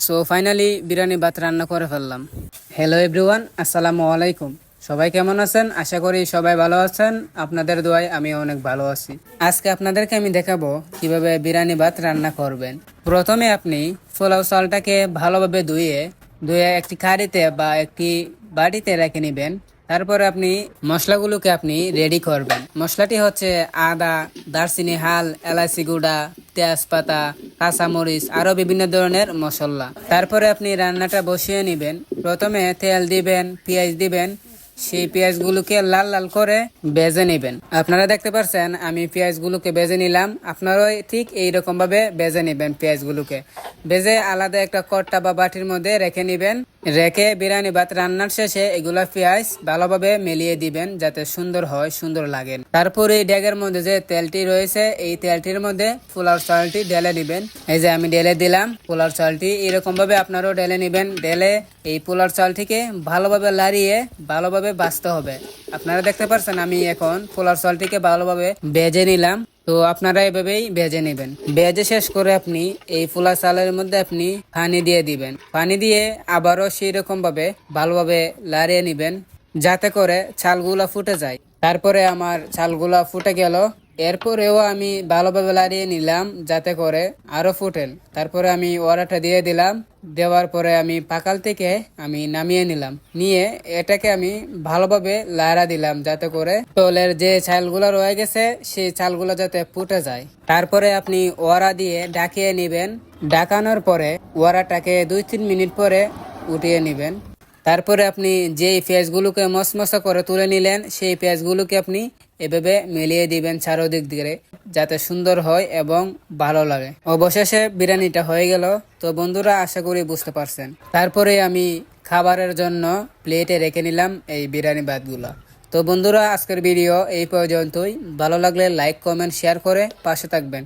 So finally biryani ভাত রান্না করে ফেললাম। হ্যালো এভরিওয়ান, আসসালামু আলাইকুম। সবাই কেমন আছেন? আশা করি সবাই ভালো আছেন। আপনাদের দোয়ায় আমি অনেক ভালো আছি। আজকে আপনাদেরকে আমি দেখাবো কিভাবে বিরিয়ানি ভাত রান্না করবেন। প্রথমে আপনি পোলাও চালটাকে ভালোভাবে ধুয়ে একটি কাঁড়িতে বা একটি বাটিতে রেখে নেবেন। তারপরে আপনি মশলাগুলোকে আপনি রেডি করবেন। মশলাটি হচ্ছে আদা, দারচিনি, হাল, এলাচি গুঁড়া, তেজপাতা, কাঁচামরিচ, আরো বিভিন্ন ধরনের মশলা। তারপরে আপনি রান্নাটা বসিয়ে নেবেন। প্রথমে তেল দিবেন, পেঁয়াজ দিবেন। সেই পেঁয়াজগুলোকে লাল লাল করে ভেজে নেবেন। আপনারা দেখতে পাচ্ছেন আমি পেঁয়াজগুলোকে ভেজে নিলাম। আপনারাও ঠিক এইরকম ভাবে ভেজে নেবেন। পেঁয়াজগুলোকে ভেজে আলাদা একটা কড়া বা বাটির মধ্যে রেখে নেবেন। রেখে বিরিয়ানি ভাত রান্নার শেষে এগুলা পেঁয়াজ ভালোভাবে মিলিয়ে দিবেন যাতে সুন্দর হয়, সুন্দর লাগে। তারপরে এই ডেগের মধ্যে যে তেলটি রয়েছে এই তেলটির মধ্যে পোলাও চালটি ঢেলে দিবেন। এই যে আমি ঢেলে দিলাম পোলাও চালটি। এরকম ভাবে আপনারাও ঢেলে নেবেন। ঢেলে এই পোলাও চালটিকে ভালোভাবে লাড়িয়ে ভালোভাবে ভাজতে হবে। আপনারা দেখতে পাচ্ছেন আমি এখন পোলাও চালটিকে ভালোভাবে ভেজে নিলাম। তো আপনারা এভাবেই ভেজে নেবেন। ভেজে শেষ করে আপনি এই পোলাও চালের মধ্যে আপনি পানি দিয়ে দিবেন। পানি দিয়ে আবারও সেই রকম ভাবে ভালোভাবে লাড়িয়ে নিবেন যাতে করে চালগুলা ফুটে যায়। তারপরে আমার চালগুলা ফুটে গেল। এরপরেও আমি ভালোভাবে লাড়িয়ে নিলাম যাতে করে আরো ফুটেন। তারপরে আমি ওড়াটা দিয়ে দিলাম। দেওয়ার পরে আমি পাকাল থেকে আমি নামিয়ে নিলাম। নিয়ে এটাকে আমি ভালোভাবে লাড়া দিলাম যাতে করে তলের যে চালগুলো রয়ে গেছে সেই চালগুলো যাতে ফুটে যায়। তারপরে আপনি ওড়া দিয়ে ঢাকিয়ে নিবেন। ঢাকানোর পরে ওড়াটাকে 2-3 মিনিট পরে উঠিয়ে নিবেন। তারপরে আপনি যেই পেঁয়াজগুলোকে মশমশা করে তুলে নিলেন সেই পেঁয়াজগুলোকে আপনি এভাবে মিলিয়ে দিবেন চারোদিক দিয়ে যাতে সুন্দর হয় এবং ভালো লাগে। অবশেষে বিরিয়ানিটা হয়ে গেল। তো বন্ধুরা আশা করি বুঝতে পারছেন। তারপরে আমি খাবারের জন্য প্লেটে রেখে নিলাম এই বিরিয়ানি ভাতগুলা। তো বন্ধুরা আজকের ভিডিও এই পর্যন্তই। ভালো লাগলে লাইক, কমেন্ট, শেয়ার করে পাশে থাকবেন।